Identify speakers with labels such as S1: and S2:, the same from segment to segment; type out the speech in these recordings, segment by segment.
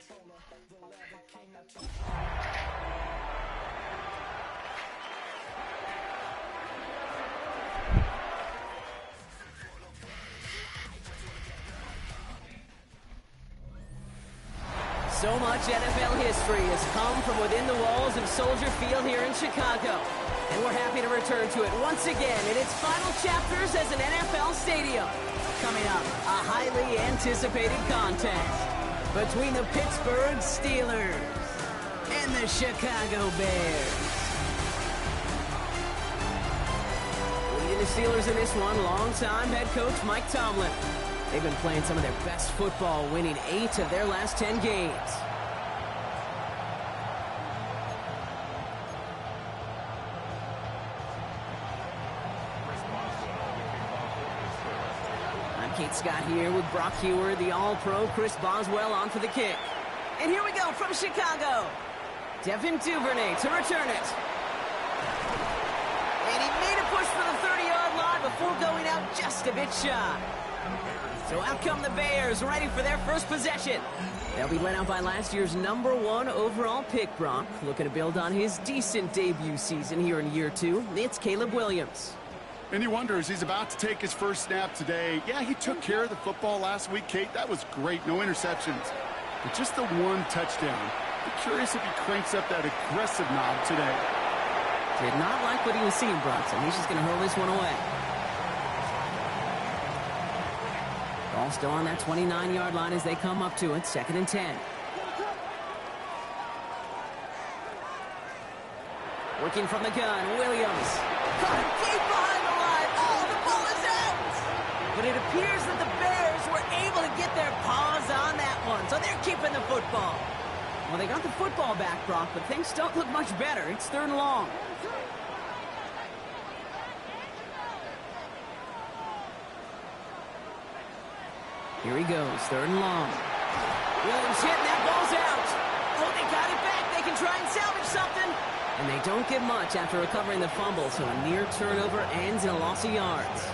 S1: So much NFL history has come from within the walls of Soldier Field here in Chicago. And we're happy to return to it once again in its final chapters as an NFL stadium. Coming up, a highly anticipated contest between the Pittsburgh Steelers and the Chicago Bears. Leading the Steelers in this one, longtime head coach Mike Tomlin. They've been playing some of their best football, winning 8 of their last 10 games. I'm Kate Scott here with Brock Hewer, the All-Pro Chris Boswell on for the kick. And here we go from Chicago. Devin Duvernay to return it. And he made a push for the 30-yard line before going out just a bit shy. So out come the Bears, ready for their first possession. They'll be led out by last year's #1 overall pick, Brock. Looking to build on his decent debut season here in year 2. It's Caleb Williams.
S2: And he wonders, he's about to take his first snap today. Yeah, he took care of the football last week, Kate. That was great. No interceptions. But just the one touchdown. I'm curious if he cranks up that aggressive knob today.
S1: Did not like what he was seeing, Brock, so he's just going to hurl this one away. Ball still on that 29-yard line as they come up to it. 2nd and 10. Working from the gun, Williams. Caught him deep behind the line. Oh, the ball is out! But it appears that the Bears were able to get their paws on that one, so they're keeping the football. Well, they got the football back, Brock, but things don't look much better. It's 3rd and long. Here he goes, 3rd and long. Williams hit, and that ball's out. Oh, they got it back. They can try and salvage something. And they don't get much after recovering the fumble, so a near turnover ends in a loss of yards.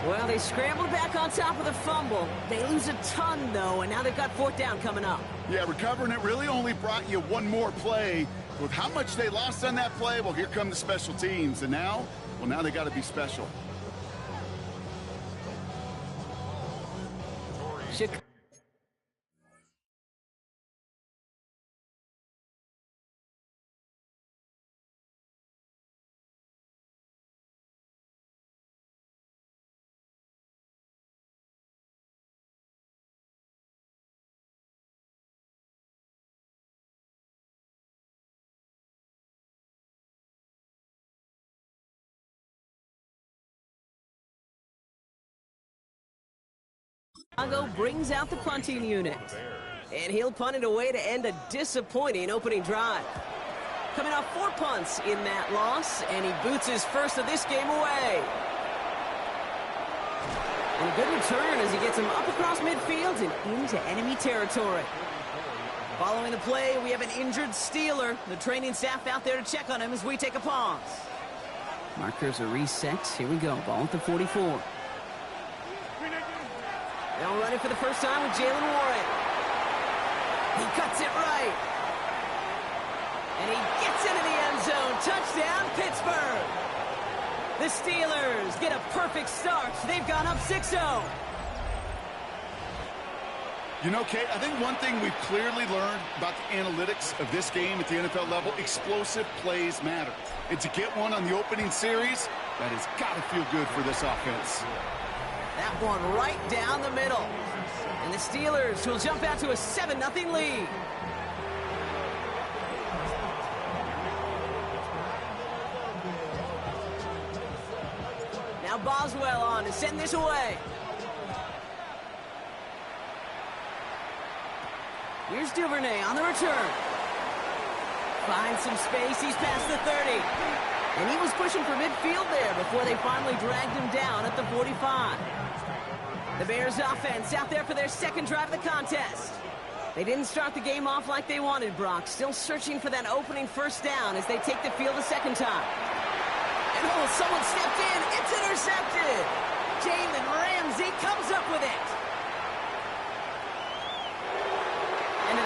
S1: Well, they scrambled back on top of the fumble. They lose a ton, though, and now they've got 4th down coming up.
S2: Yeah, recovering it really only brought you one more play. With how much they lost on that play, well, here come the special teams. And now, well, now they got to be special.
S1: Chicago. Chicago brings out the punting unit. And he'll punt it away to end a disappointing opening drive. Coming off 4 punts in that loss, and he boots his first of this game away. And a good return as he gets him up across midfield and into enemy territory. Following the play, we have an injured Steeler. The training staff out there to check on him as we take a pause. Markers are reset. Here we go. Ball at the 44. They'll run it for the first time with Jalen Warren. He cuts it right. And he gets into the end zone. Touchdown, Pittsburgh. The Steelers get a perfect start. They've gone up 6-0.
S2: You know, Kate, I think one thing we've clearly learned about the analytics of this game at the NFL level, explosive plays matter. And to get one on the opening series, that has got to feel good for this offense.
S1: That one right down the middle. And the Steelers will jump out to a 7-0 lead. Now Boswell on to send this away. Here's Duvernay on the return. Finds some space. He's past the 30. And he was pushing for midfield there before they finally dragged him down at the 45. The Bears offense out there for their second drive of the contest. They didn't start the game off like they wanted, Brock. Still searching for that opening first down as they take the field a second time. And oh, someone stepped in. It's intercepted. Jalen Ramsey comes up with it. Into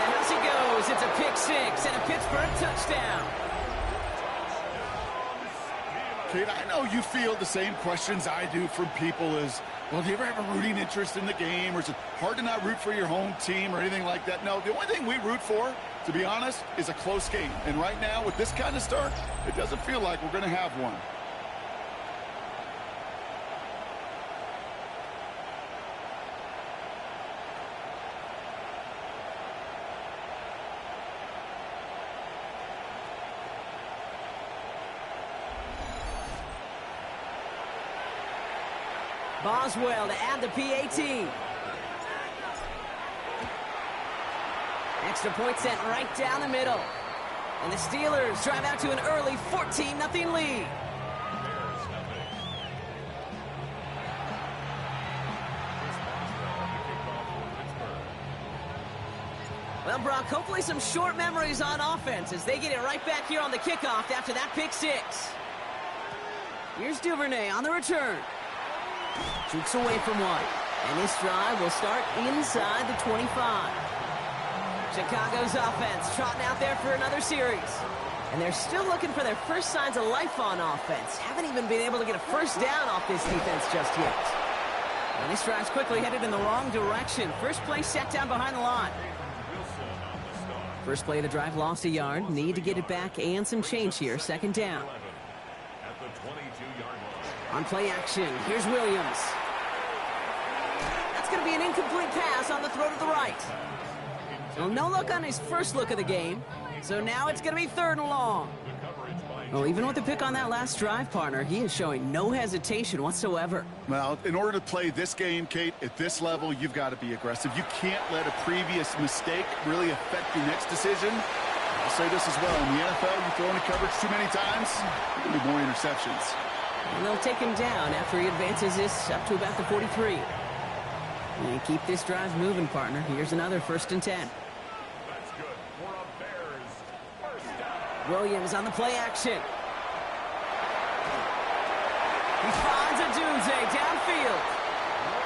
S1: goes. It's a pick six and a Pittsburgh touchdown.
S2: Kate, I know you feel the same questions I do from people as, well, do you ever have a rooting interest in the game, or is it hard to not root for your home team or anything like that? No, the only thing we root for, to be honest, is a close game. And right now, with this kind of start, it doesn't feel like we're going to have one.
S1: Boswell to add the PAT. Extra point sent right down the middle. And the Steelers drive out to an early 14-0 lead. Well, Brock, hopefully some short memories on offense as they get it right back here on the kickoff after that pick six. Here's Duvernay on the return. Jukes away from one. And this drive will start inside the 25. Chicago's offense trotting out there for another series. And they're still looking for their first signs of life on offense. Haven't even been able to get a first down off this defense just yet. And this drive's quickly headed in the wrong direction. First play set down behind the line. First play of the drive lost a yard. Need to get it back and some change here. Second down. On play action, here's Williams. That's going to be an incomplete pass on the throw to the right. So no look on his first look of the game. So now it's going to be 3rd and long. Well, even with the pick on that last drive, partner, he is showing no hesitation whatsoever.
S2: Well, in order to play this game, Kate, at this level, you've got to be aggressive. You can't let a previous mistake really affect your next decision. I'll say this as well. In the NFL, you throw into coverage too many times, there'll be more interceptions.
S1: And they'll take him down after he advances this up to about the 43. And keep this drive moving, partner. Here's another 1st and 10.
S3: That's good for a Bears first down.
S1: Williams on the play action. He finds a Dunze downfield.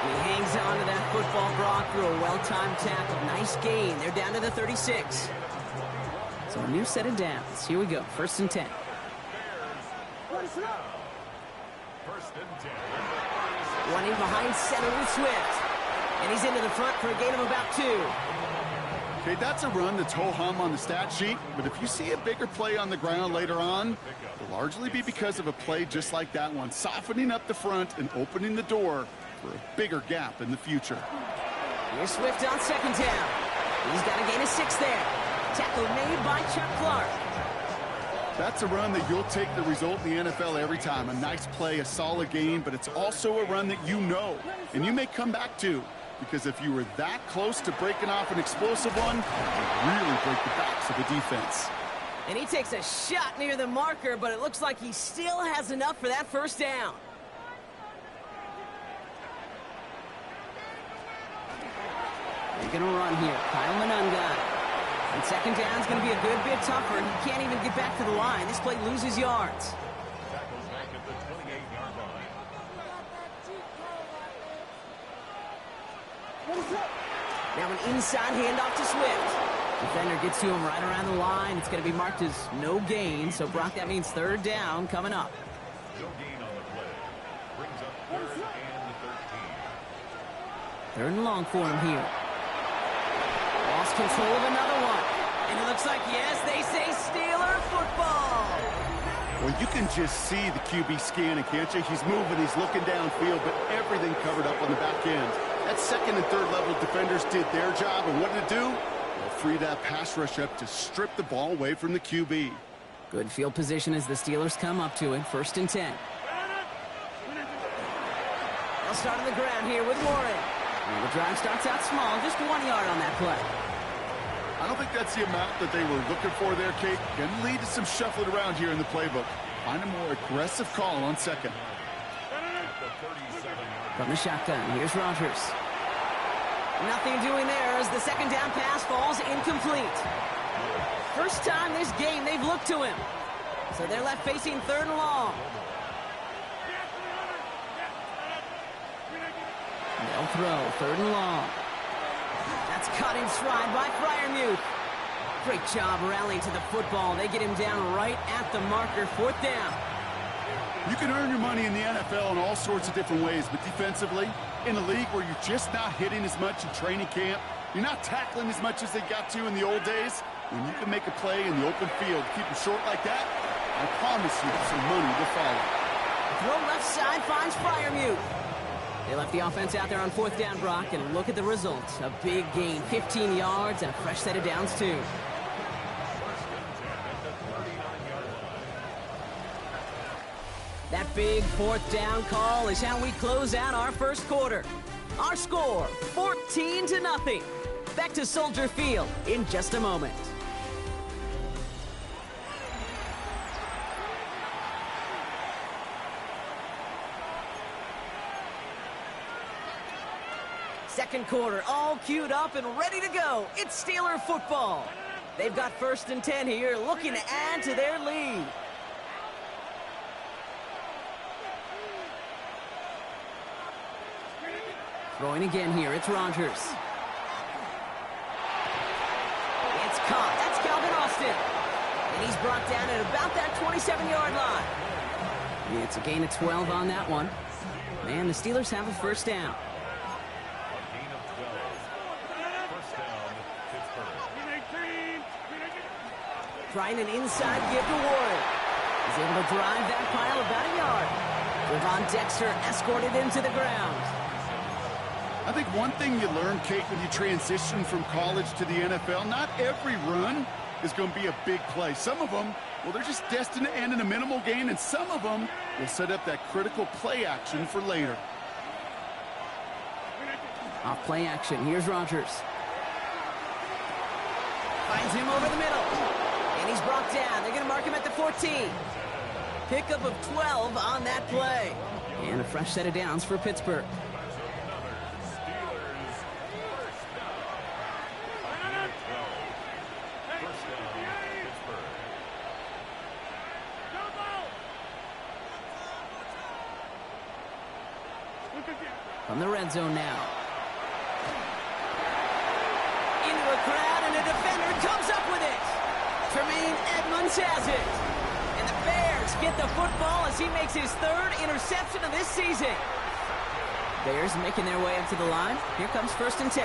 S1: He hangs on to that football, Brock, through a well-timed tackle. Nice gain. They're down to the 36. So a new set of downs. Here we go. 1st and 10. One in behind center with Swift. And he's into the front for a gain of about 2.
S2: Okay, that's a run that's ho-hum on the stat sheet, but if you see a bigger play on the ground later on, it'll largely be because of a play just like that one, softening up the front and opening the door for a bigger gap in the future.
S1: Here's Swift on 2nd down. He's got a gain of 6 there. Tackle made by Chuck Clark.
S2: That's a run that you'll take the result in the NFL every time. A nice play, a solid gain, but it's also a run that you know, and you may come back to, because if you were that close to breaking off an explosive one, you really break the backs of the defense.
S1: And he takes a shot near the marker, but it looks like he still has enough for that 1st down. They're going to run here. Kyle Monunga. And 2nd down is going to be a good bit tougher. He can't even get back to the line. This play loses yards.
S3: Tackles back at the 28-yard line.
S1: Now an inside handoff to Swift. Defender gets to him right around the line. It's going to be marked as no gain. So, Brock, that means 3rd down coming up.
S3: No gain on the play. Brings up 3rd and 13.
S1: 3rd and long for him here. Lost control of another one. And it looks like, yes, they say Steeler football.
S2: Well, you can just see the QB scanning, can't you? He's moving, he's looking downfield, but everything covered up on the back end. That 2nd and 3rd level defenders did their job, and what did it do? Well, free that pass rush up to strip the ball away from the QB.
S1: Good field position as the Steelers come up to it. 1st and 10. They'll start on the ground here with Warren. And the drive starts out small, just 1 yard on that play.
S2: I don't think that's the amount that they were looking for there, Kate. Going to lead to some shuffling around here in the playbook. Find a more aggressive call on 2nd.
S1: From the shotgun, here's Rodgers. Nothing doing there as the 2nd down pass falls incomplete. First time this game they've looked to him. So they're left facing 3rd and long. They'll throw 3rd and long. That's caught in stride by Freiermuth. Great job rallying to the football. They get him down right at the marker. 4th down.
S2: You can earn your money in the NFL in all sorts of different ways, but defensively, in a league where you're just not hitting as much in training camp, you're not tackling as much as they got to in the old days, when you can make a play in the open field, keep it short like that, I promise you some money will follow.
S1: Throw left side finds Freiermuth. They left the offense out there on 4th down, Brock, and look at the result. A big gain, 15 yards, and a fresh set of downs, too. That big 4th down call is how we close out our first quarter. Our score, 14-0. Back to Soldier Field in just a moment. Second quarter, all queued up and ready to go. It's Steeler football. They've got 1st and 10 here, looking to add to their lead. Throwing again here, it's Rodgers. It's caught. That's Calvin Austin. And he's brought down at about that 27-yard line. It's a gain of 12 on that one. And the Steelers have a 1st down. Trying an inside give to Ward. He's able to drive that pile about a yard. Devon Dexter escorted into the ground.
S2: I think one thing you learn, Kate, when you transition from college to the NFL, not every run is going to be a big play. Some of them, well, they're just destined to end in a minimal gain, and some of them will set up that critical play action for later.
S1: Off play action, here's Rodgers. Finds him over the middle. And he's brought down. They're going to mark him at the 14. Pickup of 12 on that play. And a fresh set of downs for Pittsburgh. From the red zone now. Into a crowd, and a defender comes up with it. Tremaine Edmonds has it. And the Bears get the football as he makes his 3rd interception of this season. Bears making their way up to the line. Here comes 1st and 10.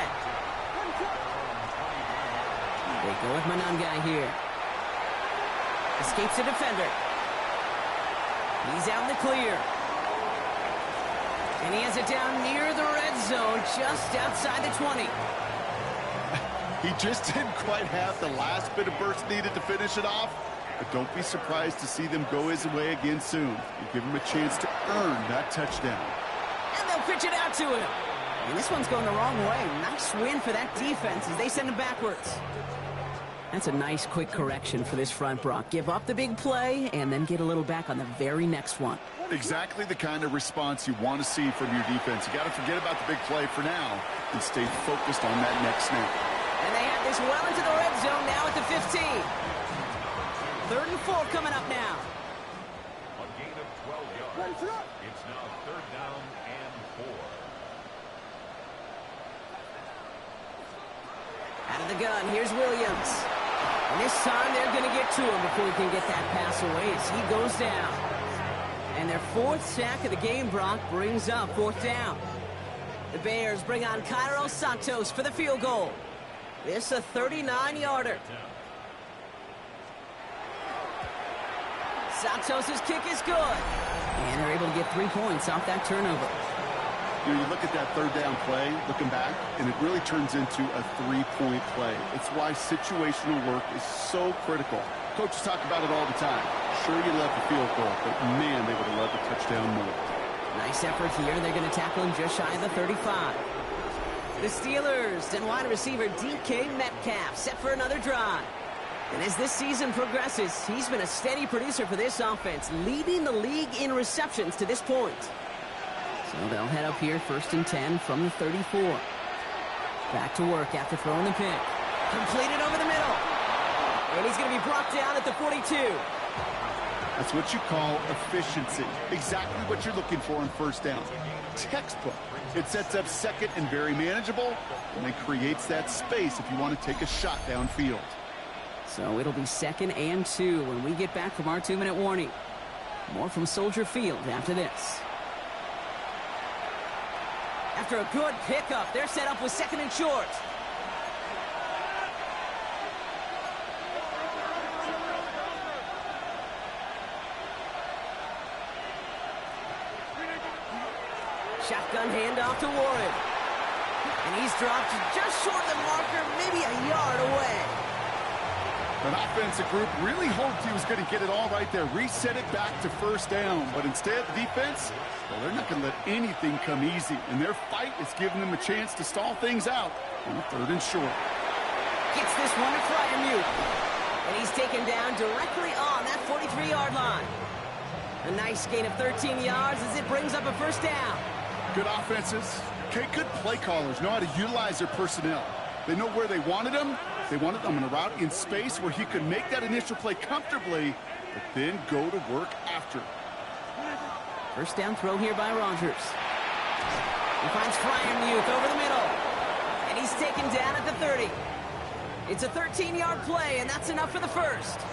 S1: They go with Manungai here. Escapes the defender. He's out in the clear. And he has it down near the red zone, just outside the 20.
S2: He just didn't quite have the last bit of burst needed to finish it off. But don't be surprised to see them go his way again soon. You give him a chance to earn that touchdown.
S1: And they'll pitch it out to him. And this one's going the wrong way. Nice win for that defense as they send him backwards. That's a nice quick correction for this front, Brock. Give up the big play and then get a little back on the very next one.
S2: Exactly the kind of response you want to see from your defense. You got to forget about the big play for now and stay focused on that next snap.
S1: And they have this well into the red zone now at the 15. 3rd and 4 coming up now.
S3: A gain of 12 yards. It's now 3rd down and 4.
S1: Out of the gun, here's Williams. And this time they're going to get to him before he can get that pass away as he goes down. And their 4th sack of the game, Brock, brings up 4th down. The Bears bring on Cairo Santos for the field goal. This a 39-yarder. Santos' kick is good. And they're able to get 3 points off that turnover.
S2: You know, you look at that 3rd down play, looking back, and it really turns into a 3-point play. It's why situational work is so critical. Coaches talk about it all the time. Sure, you love the field goal, but man, they would have loved a touchdown more.
S1: Nice effort here. They're going to tackle him just shy of the 35. The Steelers and wide receiver DK Metcalf set for another drive. And as this season progresses, he's been a steady producer for this offense, leading the league in receptions to this point. So they'll head up here 1st and 10 from the 34. Back to work after throwing the pick. Completed over the middle. And he's going to be brought down at the 42.
S2: That's what you call efficiency. Exactly what you're looking for on 1st down. Textbook. It sets up 2nd and very manageable, and then creates that space if you want to take a shot downfield.
S1: So it'll be 2nd and 2 when we get back from our 2-minute warning. More from Soldier Field after this. After a good pickup, they're set up with 2nd and short. Shotgun handoff to Warren. And he's dropped just short of the marker, maybe a yard away.
S2: An offensive group really hoped he was going to get it all right there, reset it back to 1st down. But instead, the defense, well, they're not going to let anything come easy. And their fight is giving them a chance to stall things out on the 3rd and short.
S1: Gets this one to Fryermuth. And he's taken down directly on that 43-yard line. A nice gain of 13 yards as it brings up a 1st down.
S2: Good offenses. Okay, good play callers know how to utilize their personnel. They know where they wanted them. They wanted them on a route in space where he could make that initial play comfortably, but then go to work after.
S1: 1st down throw here by Rodgers. He finds Fryermuth over the middle. And he's taken down at the 30. It's a 13-yard play, and that's enough for the 1st.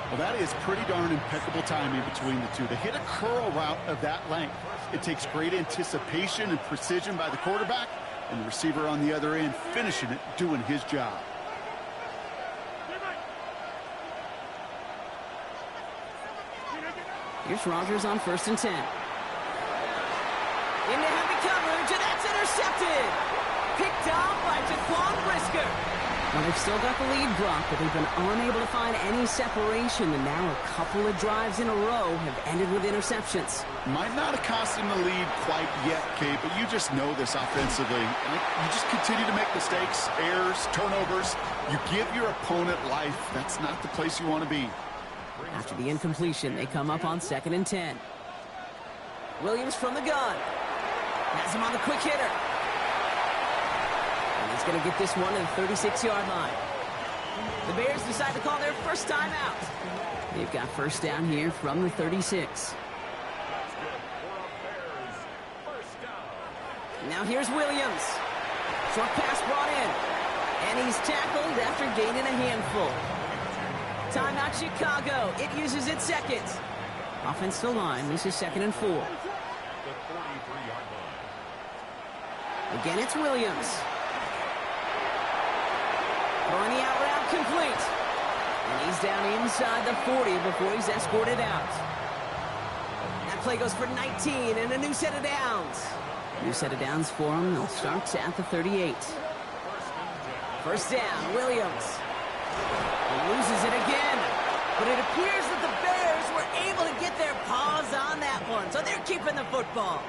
S2: Well, that is pretty darn impeccable timing between the two. To hit a curl route of that length, it takes great anticipation and precision by the quarterback, and the receiver on the other end finishing it, doing his job.
S1: Here's Rodgers on 1st and 10. Into heavy coverage, and that's intercepted. Picked off by Jaquan Brisker. Well, they've still got the lead, Brock, but they've been unable to find any separation, and now a couple of drives in a row have ended with interceptions.
S2: Might not have cost him the lead quite yet, Kate, but you just know this offensively. You just continue to make mistakes, errors, turnovers. You give your opponent life. That's not the place you want to be.
S1: After the incompletion, they come up on 2nd and 10. Williams from the gun. Has him on the quick hitter. And he's going to get this one to the 36-yard line. The Bears decide to call their 1st time out. They've got 1st down here from the 36. Now here's Williams. Short pass brought in. And he's tackled after gaining a handful. Timeout Chicago. It uses its 2nd. Offensive line. This is 2nd and 4. Again, it's Williams. Throwing the out route complete. And he's down inside the 40 before he's escorted out. That play goes for 19 and a new set of downs. New set of downs for him. They'll start at the 38. 1st down, Williams. He loses it again. But it appears that the Bears were able to get their paws on that one. So they're keeping the football.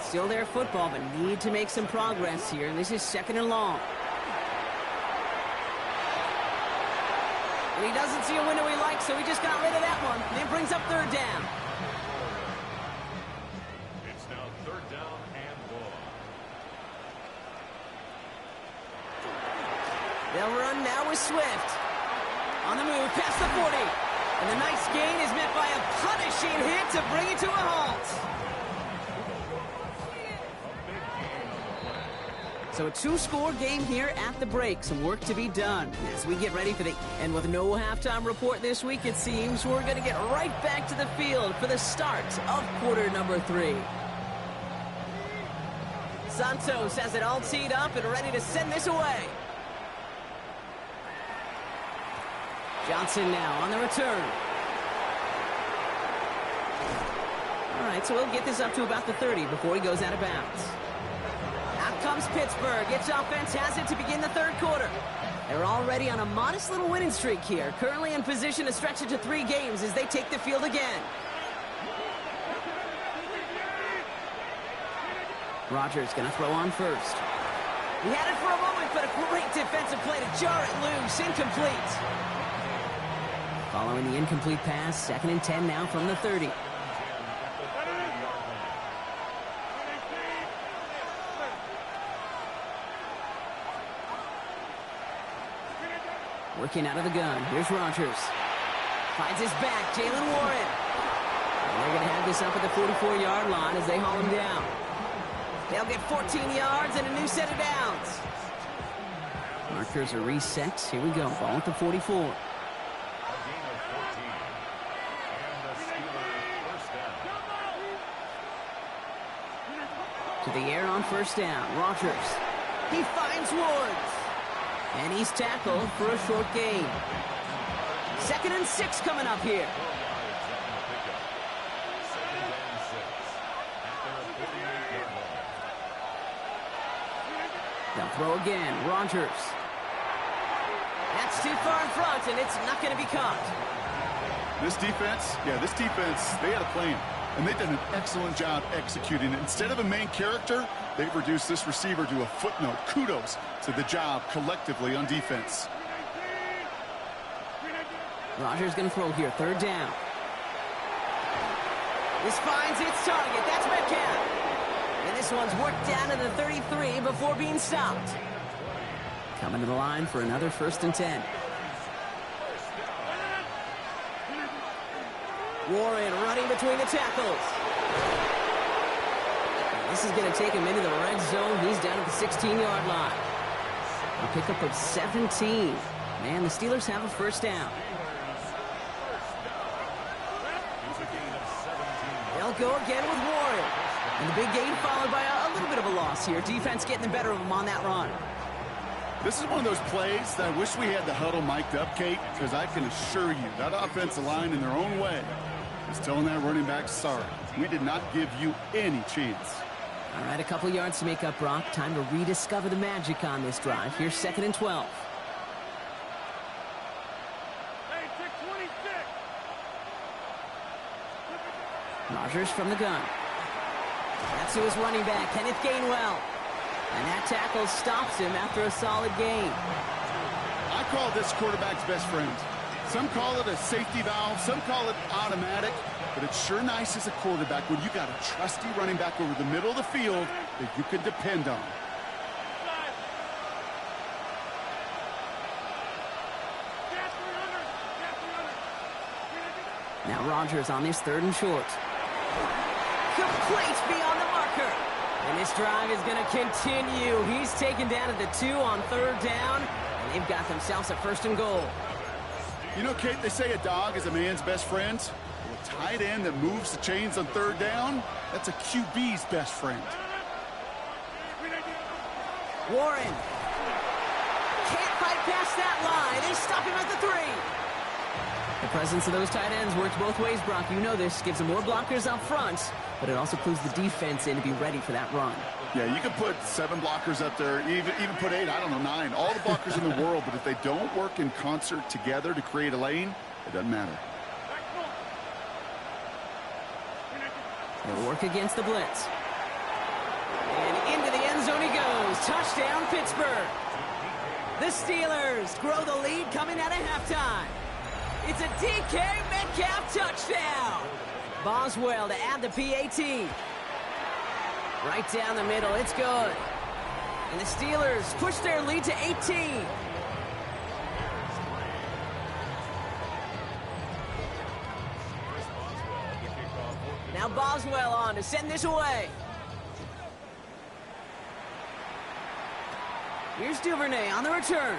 S1: Still their football, but need to make some progress here. This is 2nd and long. And he doesn't see a window he likes, so he just got rid of that one. And it brings up 3rd down.
S3: It's now 3rd down and 1.
S1: They'll run now with Swift. On the move, past the 40. And the nice gain is met by a punishing hit to bring it to a halt. So a 2-score game here at the break. Some work to be done as we get ready for the... And with no halftime report this week, it seems we're going to get right back to the field for the start of quarter number 3. Santos has it all teed up and ready to send this away. Johnson now on the return. All right, so we'll get this up to about the 30 before he goes out of bounds. Out comes Pittsburgh. Its offense has it to begin the 3rd quarter. They're already on a modest little winning streak here. Currently in position to stretch it to 3 games as they take the field again. Rodgers going to throw on 1st. He had it for a moment, but a great defensive play to jar it loose. Incomplete. Following the incomplete pass, 2nd and 10 now from the 30. Working out of the gun. Here's Rodgers. Finds his back, Jalen Warren. And they're going to have this up at the 44-yard line as they haul him down. They'll get 14 yards and a new set of downs. Markers are reset. Here we go. Ball at the 44. To the air on first down. Rogers. He finds Woods. And he's tackled for a short gain. 2nd and 6 coming up here. They'll throw again. Rogers. That's too far in front, and it's not going to be caught.
S2: This defense, they had a plan. And they've done an excellent job executing it. Instead of a main character, they've reduced this receiver to a footnote. Kudos to the job collectively on defense.
S1: Rogers going to throw here. 3rd down. This finds its target. That's Metcalf. And this one's worked down to the 33 before being stopped. Coming to the line for another 1st and 10. Warren running between the tackles. This is going to take him into the red zone. He's down at the 16-yard line. A pickup of 17. Man, the Steelers have a 1st down. They'll go again with Warren. And the big gain followed by a little bit of a loss here. Defense getting the better of them on that run.
S2: This is one of those plays that I wish we had the huddle mic'd up, Kate, because I can assure you that offensive line in their own way is telling that running back, sorry, we did not give you any chance.
S1: All right, a couple yards to make up, Brock. Time to rediscover the magic on this drive. Here's 2nd and 12. Rogers from the gun. That's to his running back, Kenneth Gainwell. And that tackle stops him after a solid gain.
S2: I call this quarterback's best friend. Some call it a safety valve, some call it automatic, but it's sure nice as a quarterback when you got a trusty running back over the middle of the field that you can depend on.
S1: Now Rogers on this 3rd and short. Complete beyond the marker. And this drive is going to continue. He's taken down at the 2 on 3rd down, and they've got themselves a 1st and goal.
S2: You know, Kate, they say a dog is a man's best friend. Well, a tight end that moves the chains on 3rd down, that's a QB's best friend.
S1: Warren can't fight past that line. They stop him at the 3. The presence of those tight ends works both ways, Brock. You know this. Gives them more blockers up front, but it also clues the defense in to be ready for that run.
S2: Yeah, you can put 7 blockers up there, even put 8, I don't know, 9. All the blockers in the world, but if they don't work in concert together to create a lane, it doesn't matter.
S1: They'll work against the blitz. And into the end zone he goes. Touchdown, Pittsburgh. The Steelers grow the lead coming out of halftime. It's a DK Metcalf touchdown. Boswell to add the PAT. Right down the middle, it's good. And the Steelers push their lead to 18. Now Boswell on to send this away. Here's Duvernay on the return.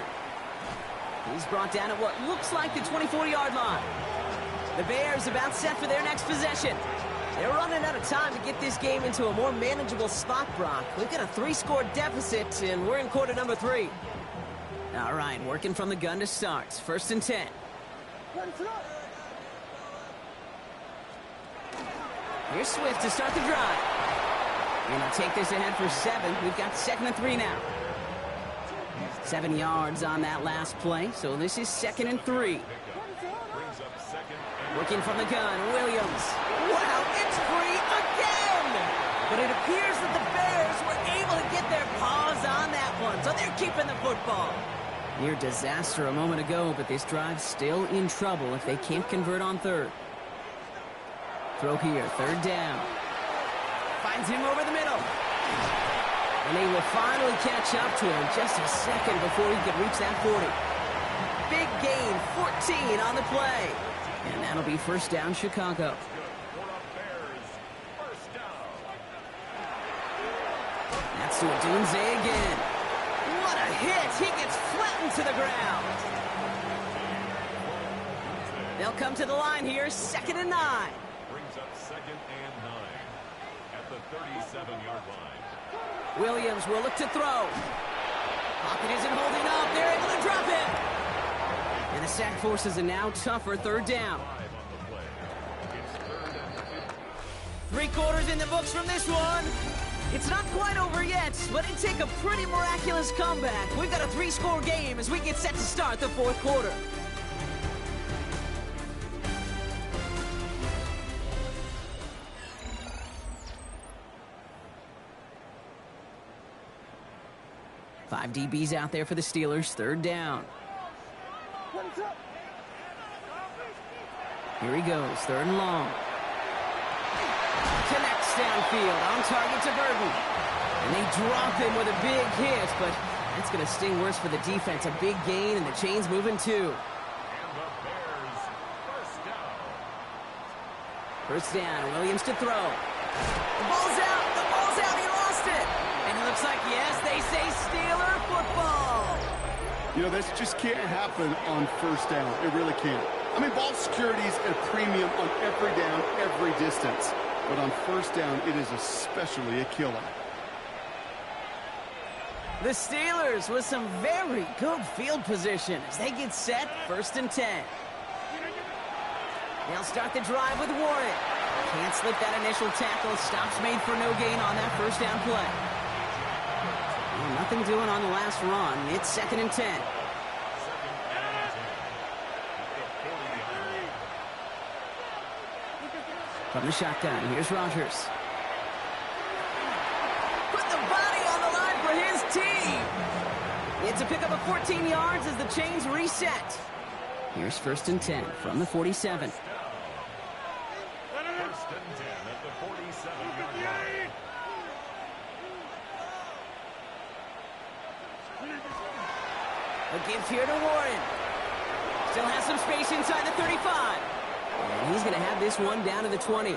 S1: He's brought down at what looks like the 24-yard line. The Bears about set for their next possession. They're running out of time to get this game into a more manageable spot, Brock. We've got a 3-score deficit, and we're in quarter number 3. All right, working from the gun to start. 1st and 10. Here's Swift to start the drive. And they'll take this ahead for 7. We've got 2nd and 3 now. 7 yards on that last play, so this is 2nd and 3. Working from the gun, Williams. Wow, it's free again! But it appears that the Bears were able to get their paws on that one, so they're keeping the football. Near disaster a moment ago, but this drive's still in trouble if they can't convert on 3rd. Throw here, 3rd down. Finds him over the middle. And they will finally catch up to him just a second before he could reach that 40. Big gain, 14 on the play. And that'll be 1st down, Chicago. That's to Odunze again. What a hit! He gets flattened to the ground. They'll come to the line here, 2nd and 9.
S3: Brings up 2nd and 9 at the 37-yard line.
S1: Williams will look to throw. Pocket isn't holding up. They're able to drop it. And the sack forces a now tougher third down. 3 quarters in the books from this one. It's not quite over yet, but it'd take a pretty miraculous comeback. We've got a 3-score game as we get set to start the 4th quarter. Five DBs out there for the Steelers, 3rd down. Here he goes, 3rd and long. Connects downfield, on target to Burton. And they drop him with a big hit, but that's going to sting worse for the defense. A big gain, and the chain's moving too. First down, Williams to throw. The ball's out, he lost it. And it looks like, yes, they say Steeler football.
S2: You know, this just can't happen on first down. It really can't. I mean, ball security is at a premium on every down, every distance. But on first down, it is especially a killer.
S1: The Steelers with some very good field position as they get set, 1st and 10. They'll start the drive with Warren. Can't slip that initial tackle. Stops made for no gain on that first down play. Well, nothing doing on the last run. It's 2nd and 10. From the shotgun, here's Rodgers. Put the body on the line for his team. It's a pickup of 14 yards as the chains reset. Here's 1st and 10 from the 47.
S3: 1st and 10 at the 47-yard line.
S1: A give here to Warren. Still has some space inside the 35. And he's going to have this one down to the 20.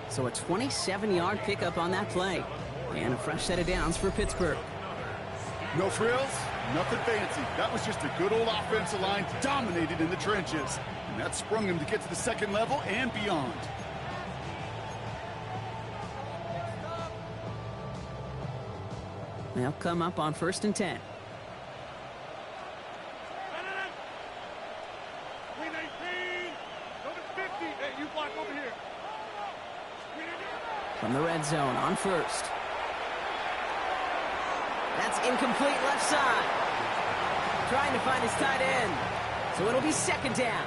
S1: So a 27-yard pickup on that play. And a fresh set of downs for Pittsburgh.
S2: No frills, nothing fancy. That was just a good old offensive line dominated in the trenches. And that sprung him to get to the 2nd level and beyond.
S1: They'll come up on 1st and 10. From the red zone on 1st. That's incomplete left side. Trying to find his tight end. So it'll be 2nd down.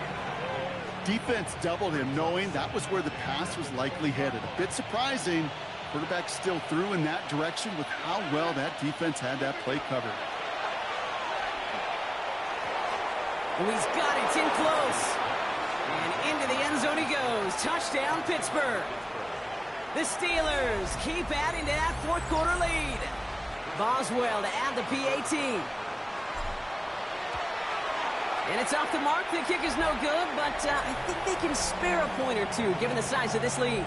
S2: Defense doubled him, knowing that was where the pass was likely headed. A bit surprising. Quarterback still threw in that direction with how well that defense had that play covered.
S1: Oh, he's got it. It's in close. And into the end zone he goes. Touchdown, Pittsburgh. The Steelers keep adding to that 4th quarter lead. Boswell to add the PAT. And it's off the mark. The kick is no good, but I think they can spare a point or two given the size of this lead.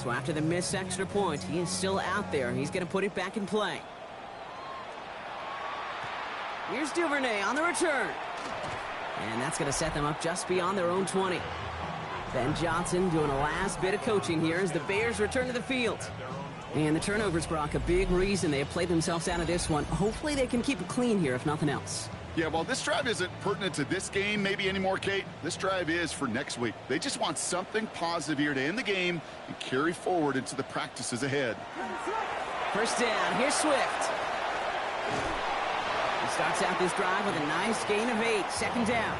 S1: So after the missed extra point, he is still out there. He's going to put it back in play. Here's Duvernay on the return. And that's going to set them up just beyond their own 20. Ben Johnson doing a last bit of coaching here as the Bears return to the field. And the turnovers, Brock, a big reason they have played themselves out of this one. Hopefully they can keep it clean here, if nothing else.
S2: Yeah, well, this drive isn't pertinent to this game maybe anymore, Kate. This drive is for next week. They just want something positive here to end the game and carry forward into the practices ahead.
S1: First down. Here's Swift. He starts out this drive with a nice gain of 8. 2nd down.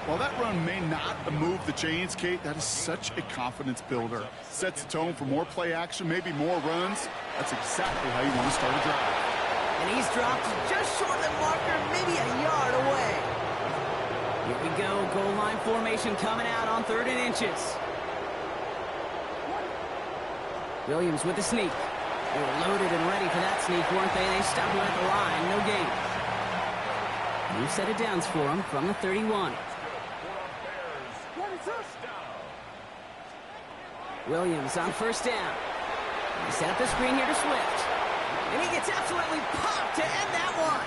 S2: While that run may not move the chains, Kate, that is such a confidence builder. Sets the tone for more play action, maybe more runs. That's exactly how you want to start a drive.
S1: And he's dropped just short of the marker, maybe a yard away. Here we go. Goal line formation coming out on 3rd and inches. Williams with the sneak. They were loaded and ready for that sneak, weren't they? They stopped him at the line. No gain. New set of downs for him from the 31. Williams on 1st down. They set up the screen here to Swift. And he gets absolutely popped to end that one.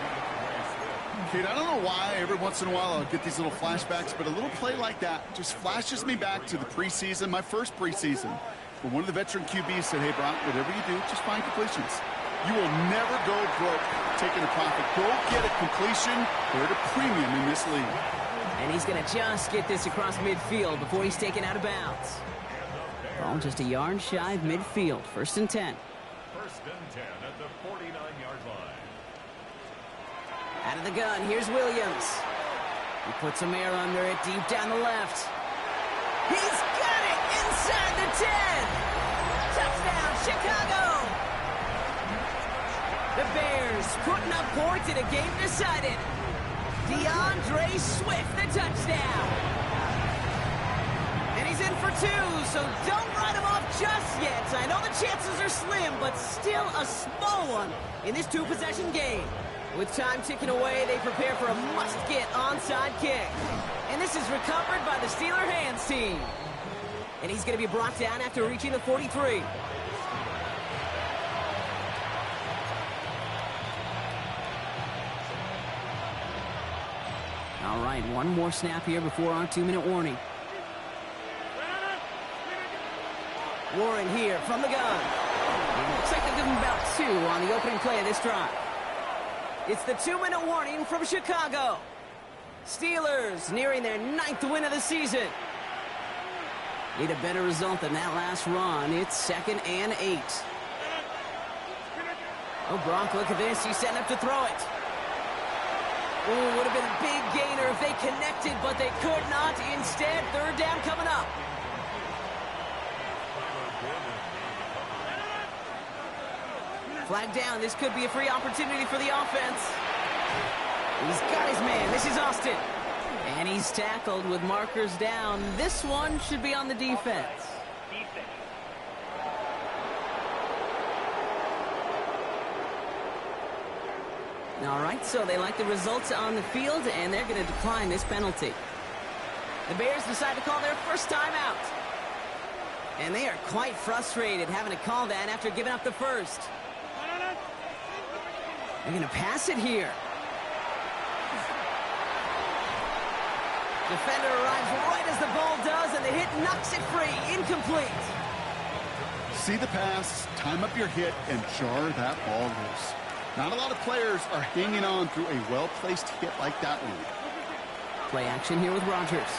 S2: Kate, I don't know why every once in a while I'll get these little flashbacks, but a little play like that just flashes me back to the preseason, my first preseason, where one of the veteran QBs said, hey, Brock, whatever you do, just find completions. You will never go broke taking a profit. Go get a completion. They're at a premium in this league.
S1: And he's going to just get this across midfield before he's taken out of bounds. Ball just a yard shy of midfield. 1st and 10.
S3: 1st and 10 at the 49-yard line.
S1: Out of the gun, here's Williams. He puts some air under it, deep down the left. He's got it inside the 10. Touchdown, Chicago. The Bears putting up points in a game decided. DeAndre Swift, the touchdown. And he's in for 2, so don't write him off just yet. I know the chances are slim, but still a small one in this 2-possession game. With time ticking away, they prepare for a must-get onside kick. And this is recovered by the Steeler hands team. And he's going to be brought down after reaching the 43. All right, one more snap here before our 2-minute warning. Warren here from the gun. It looks like they'll give him about 2 on the opening play of this drive. It's the 2-minute warning from Chicago. Steelers nearing their 9th win of the season. Need a better result than that last run. It's 2nd and 8. Oh, Gronk, look at this. He's setting up to throw it. Ooh, would have been a big gainer if they connected, but they could not. Instead, 3rd down coming up. Flag down. This could be a free opportunity for the offense. He's got his man. This is Austin. And he's tackled with markers down. This one should be on the defense. All right, so they like the results on the field, and they're going to decline this penalty. The Bears decide to call their first timeout. And they are quite frustrated having to call that after giving up the first. They're going to pass it here. Defender arrives right as the ball does, and the hit knocks it free. Incomplete.
S2: See the pass, time up your hit, and jar that ball loose. Not a lot of players are hanging on through a well-placed hit like that one.
S1: Play action here with Rodgers.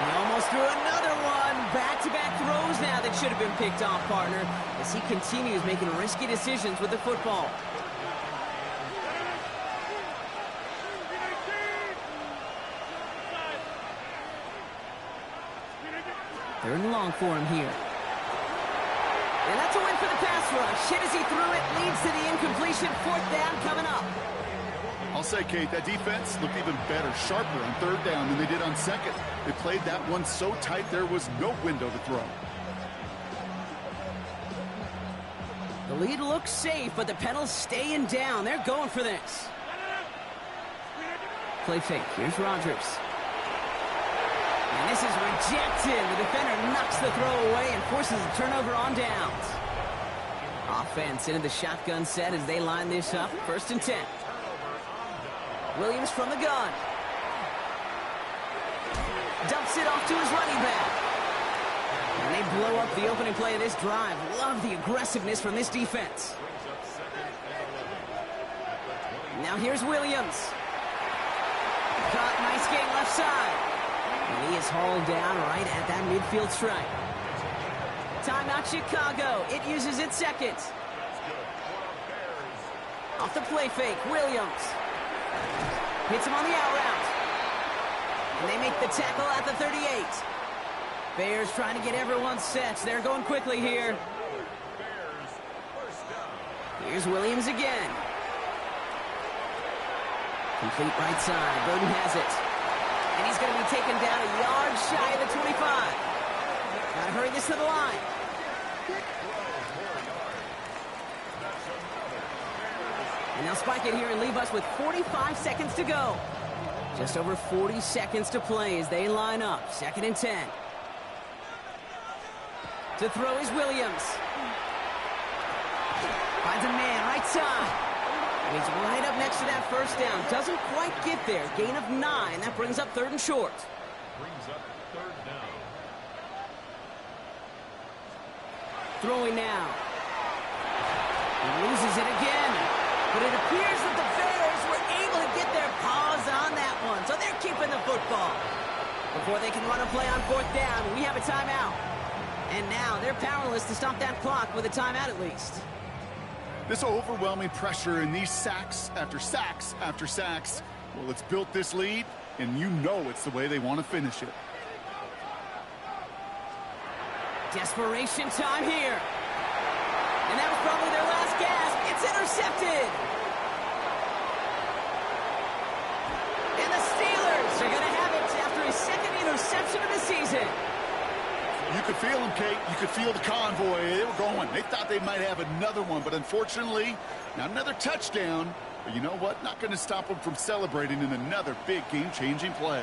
S1: He almost threw another one. Back-to-back throws now that should have been picked off, partner, as he continues making risky decisions with the football. Third and long for him here. And that's a win for the pass rush. Hit as he threw it, leads to the incompletion. 4th down coming up.
S2: I'll say, Kate, that defense looked even better, sharper on 3rd down than they did on 2nd. They played that one so tight there was no window to throw.
S1: The lead looks safe, but the Penals staying down. They're going for this. Play fake. Here's Rodgers. And this is rejected. The defender knocks the throw away and forces a turnover on downs. Offense into the shotgun set as they line this up. 1st and 10. Williams from the gun. Dumps it off to his running back. And they blow up the opening play of this drive. Love the aggressiveness from this defense. Now here's Williams. Caught, nice game left side. And he is hauled down right at that midfield stripe. Timeout Chicago. It uses its 2nd. Off the play fake, Williams. Hits him on the out route. And they make the tackle at the 38. Bears trying to get everyone set. They're going quickly here. Here's Williams again. Complete right side. Burden has it. And he's going to be taken down a yard shy of the 25. Got to hurry this to the line. And they'll spike it here and leave us with 45 seconds to go. Just over 40 seconds to play as they line up. 2nd and 10. To throw is Williams. Finds a man right side. And he's right up next to that first down. Doesn't quite get there. Gain of 9. That brings up 3rd and short.
S3: Brings up 3rd down.
S1: Throwing now. He loses it again. But it appears that the Bears were able to get their paws on that one. So they're keeping the football. Before they can run a play on 4th down, we have a timeout. And now they're powerless to stop that clock with a timeout at least.
S2: This overwhelming pressure and these sacks after sacks after sacks, well, it's built this lead, and you know it's the way they want to finish it.
S1: Desperation time here. And that was probably their last gasp. It's intercepted. And the Steelers are going to have it after his 2nd interception of the season.
S2: You could feel them, Kate. You could feel the convoy. They were going. They thought they might have another one, but unfortunately, not another touchdown. But you know what? Not going to stop them from celebrating in another big game-changing play.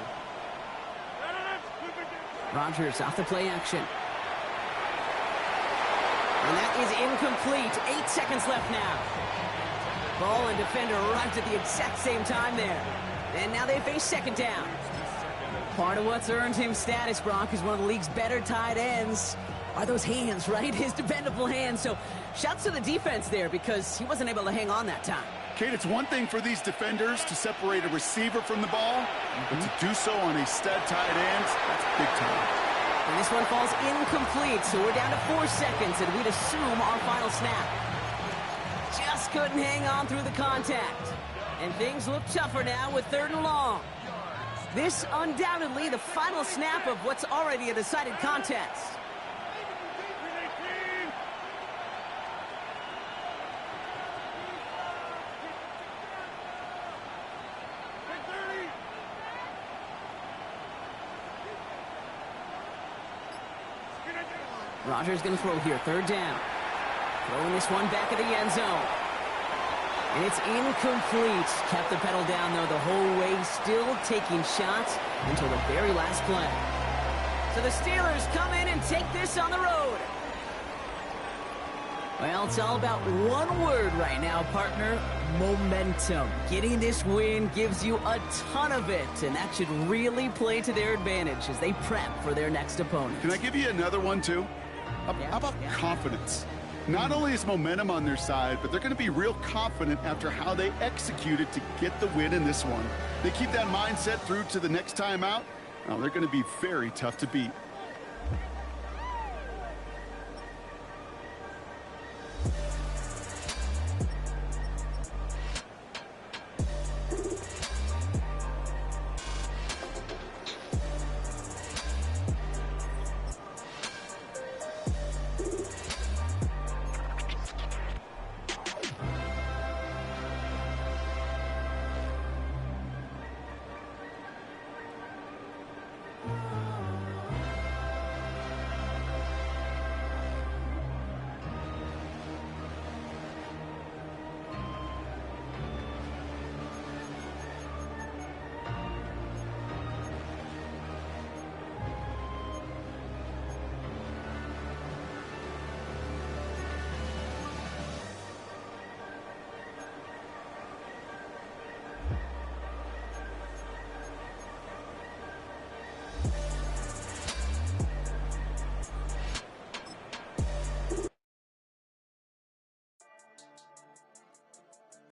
S1: Rodgers off the play action. And that is incomplete. 8 seconds left now. Ball and defender arrived at the exact same time there. And now they face 2nd down. Part of what's earned him status, Brock, is one of the league's better tight ends. Are those hands, right? His dependable hands. So shouts to the defense there because he wasn't able to hang on that time.
S2: Kate, it's one thing for these defenders to separate a receiver from the ball, but to do so on a stud tight end, that's big time.
S1: And this one falls incomplete, so we're down to 4 seconds, and we'd assume our final snap. Just couldn't hang on through the contact. And things look tougher now with 3rd and long. This undoubtedly the final snap of what's already a decided contest. Rodgers going to throw here, 3rd down. Throwing this one back at the end zone. And it's incomplete. Kept the pedal down, though, the whole way, still taking shots until the very last play. So the Steelers come in and take this on the road. Well, it's all about one word right now, partner. Momentum. Getting this win gives you a ton of it, and that should really play to their advantage as they prep for their next opponent.
S2: Can I give you another one, too? How about confidence? Not only is momentum on their side, but they're going to be real confident after how they executed to get the win in this one. They keep that mindset through to the next time out. Now, they're going to be very tough to beat.